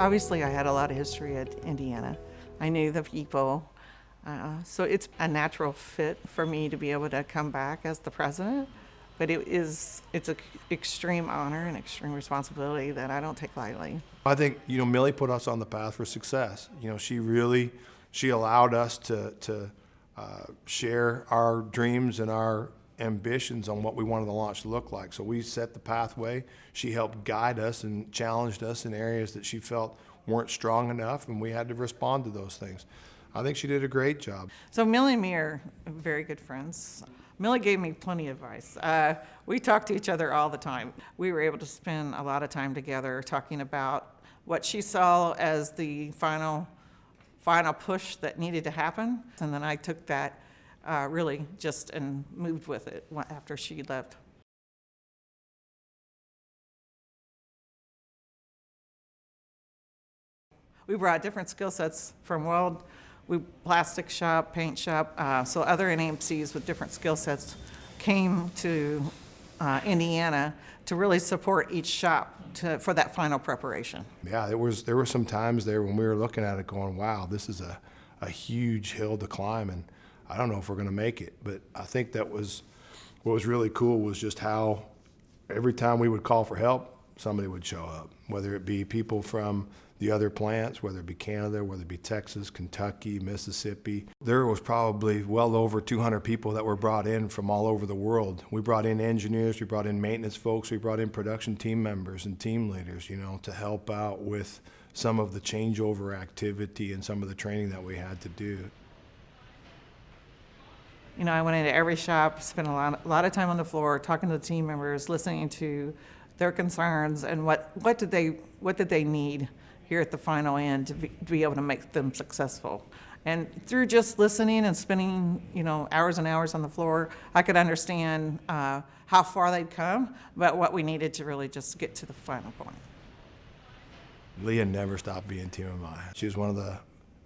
Obviously, I had a lot of history at Indiana. I knew the people. So it's a natural fit for me to be able to come back as the president. But it's an extreme honor and extreme responsibility that I don't take lightly. I think, Millie put us on the path for success. She allowed us to share our dreams and our ambitions on what we wanted the launch to look like. So we set the pathway. She helped guide us and challenged us in areas that she felt weren't strong enough, and we had to respond to those things. I think she did a great job. So Millie and me are very good friends. Millie gave me plenty of advice. We talked to each other all the time. We were able to spend a lot of time together talking about what she saw as the final push that needed to happen. And then I took that really just and moved with it after she left. We brought different skill sets from plastic shop, paint shop, so other NAMCs with different skill sets came to Indiana to really support each shop for that final preparation. Yeah, there were some times there when we were looking at it going, wow, this is a huge hill to climb, and I don't know if we're going to make it. But I think what was really cool was just how every time we would call for help, somebody would show up, whether it be people from the other plants, whether it be Canada, whether it be Texas, Kentucky, Mississippi. There was probably well over 200 people that were brought in from all over the world. We brought in engineers, we brought in maintenance folks, we brought in production team members and team leaders, to help out with some of the changeover activity and some of the training that we had to do. I went into every shop, spent a lot of time on the floor, talking to the team members, listening to their concerns and what did they need here at the final end to be able to make them successful. And through just listening and spending, hours and hours on the floor, I could understand how far they'd come, but what we needed to really just get to the final point. Leah never stopped being TMMI. She was one of the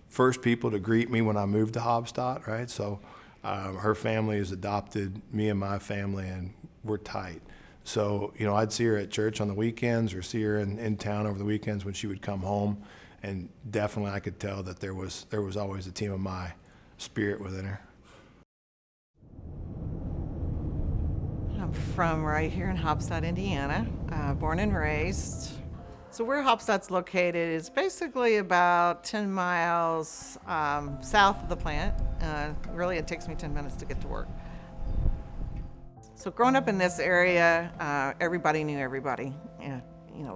first people to greet me when I moved to Hobstadt, right? So her family has adopted me and my family, and we're tight. So, I'd see her at church on the weekends or see her in town over the weekends when she would come home, and definitely I could tell that there was always a TMMI spirit within her. I'm from right here in Hobstadt, Indiana, born and raised. So where Hobstadt's located is basically about 10 miles south of the plant. Really, it takes me 10 minutes to get to work. So growing up in this area, everybody knew everybody. Yeah,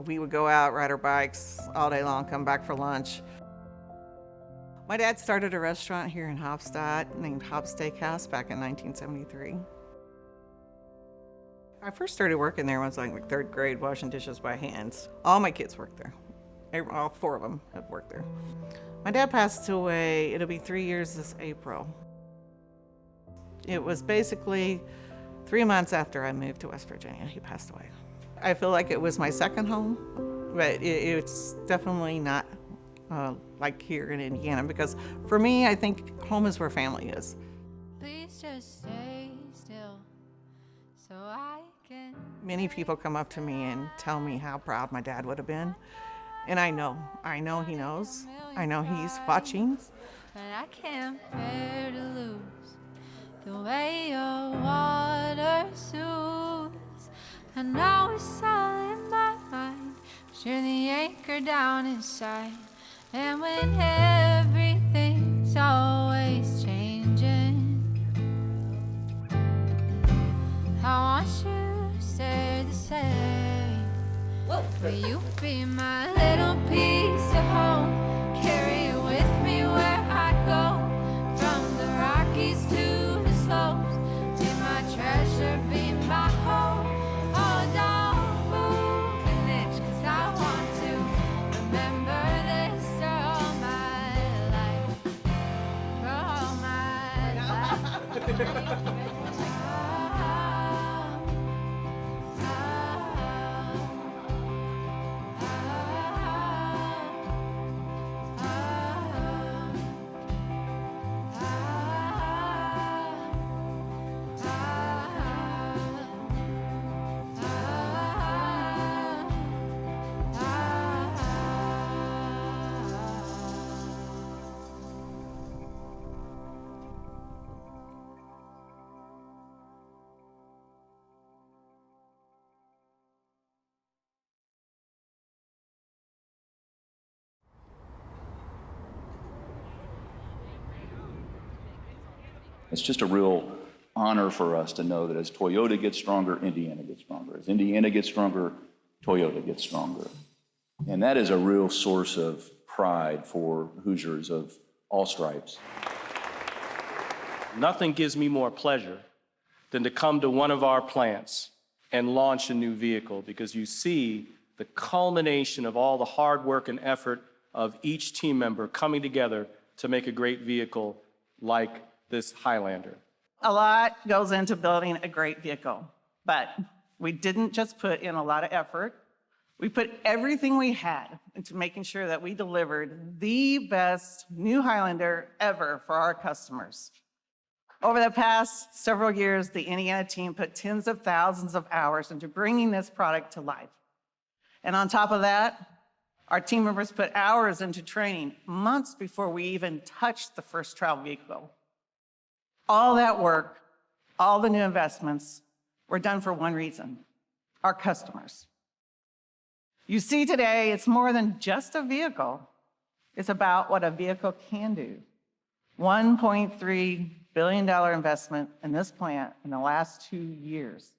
we would go out, ride our bikes all day long, come back for lunch. My dad started a restaurant here in Hobstadt named Hobbs Steakhouse back in 1973. I first started working there when I was like third grade, washing dishes by hands. All my kids worked there. All 4 of them have worked there. My dad passed away, it'll be 3 years this April. It was basically 3 months after I moved to West Virginia, he passed away. I feel like it was my second home, but it's definitely not like here in Indiana, because for me, I think home is where family is. Please just stay still so I can. Many people come up to me and tell me how proud my dad would have been. And I know he knows. I know he's watching. But I can't bear to lose the way your water soothes. I know it's all in my mind, but you're the anchor down inside. And when everything's always changing, I want you to stay the same. Will you be my little piece of home? Carry it with me where I go, from the Rockies to the slopes. Be my treasure, be my home. Oh, don't move an inch, 'cause I want to remember this for all my life. For all my life. It's just a real honor for us to know that as Toyota gets stronger, Indiana gets stronger. As Indiana gets stronger, Toyota gets stronger. And that is a real source of pride for Hoosiers of all stripes. Nothing gives me more pleasure than to come to one of our plants and launch a new vehicle, because you see the culmination of all the hard work and effort of each team member coming together to make a great vehicle like this Highlander. A lot goes into building a great vehicle, but we didn't just put in a lot of effort. We put everything we had into making sure that we delivered the best new Highlander ever for our customers. Over the past several years, the Indiana team put tens of thousands of hours into bringing this product to life. And on top of that, our team members put hours into training months before we even touched the first trial vehicle. All that work, all the new investments were done for one reason: our customers. You see today, it's more than just a vehicle. It's about what a vehicle can do. $1.3 billion investment in this plant in the last 2 years.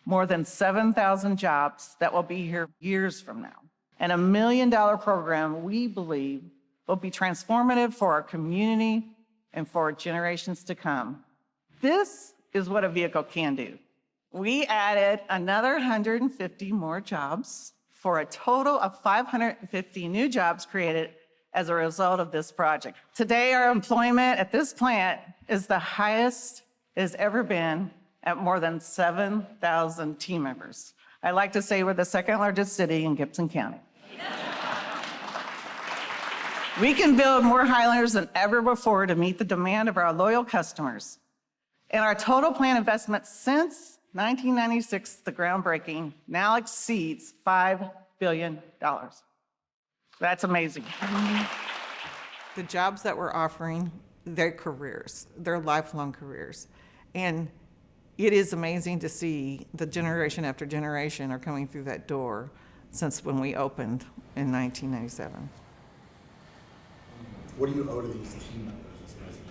More than 7,000 jobs that will be here years from now. And $1 million program we believe will be transformative for our community and for generations to come. This is what a vehicle can do. We added another 150 more jobs for a total of 550 new jobs created as a result of this project. Today, our employment at this plant is the highest it has ever been at more than 7,000 team members. I like to say we're the second largest city in Gibson County. We can build more Highlanders than ever before to meet the demand of our loyal customers. And our total plant investment since 1996, the groundbreaking, now exceeds $5 billion. That's amazing. The jobs that we're offering, they're careers, they're lifelong careers. And it is amazing to see the generation after generation are coming through that door since when we opened in 1997. What do you owe to these team members as president?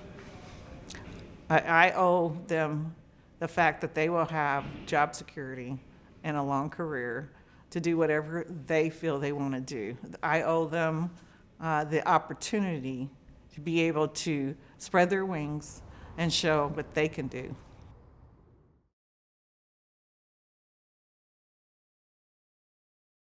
I owe them the fact that they will have job security and a long career to do whatever they feel they want to do. I owe them the opportunity to be able to spread their wings and show what they can do.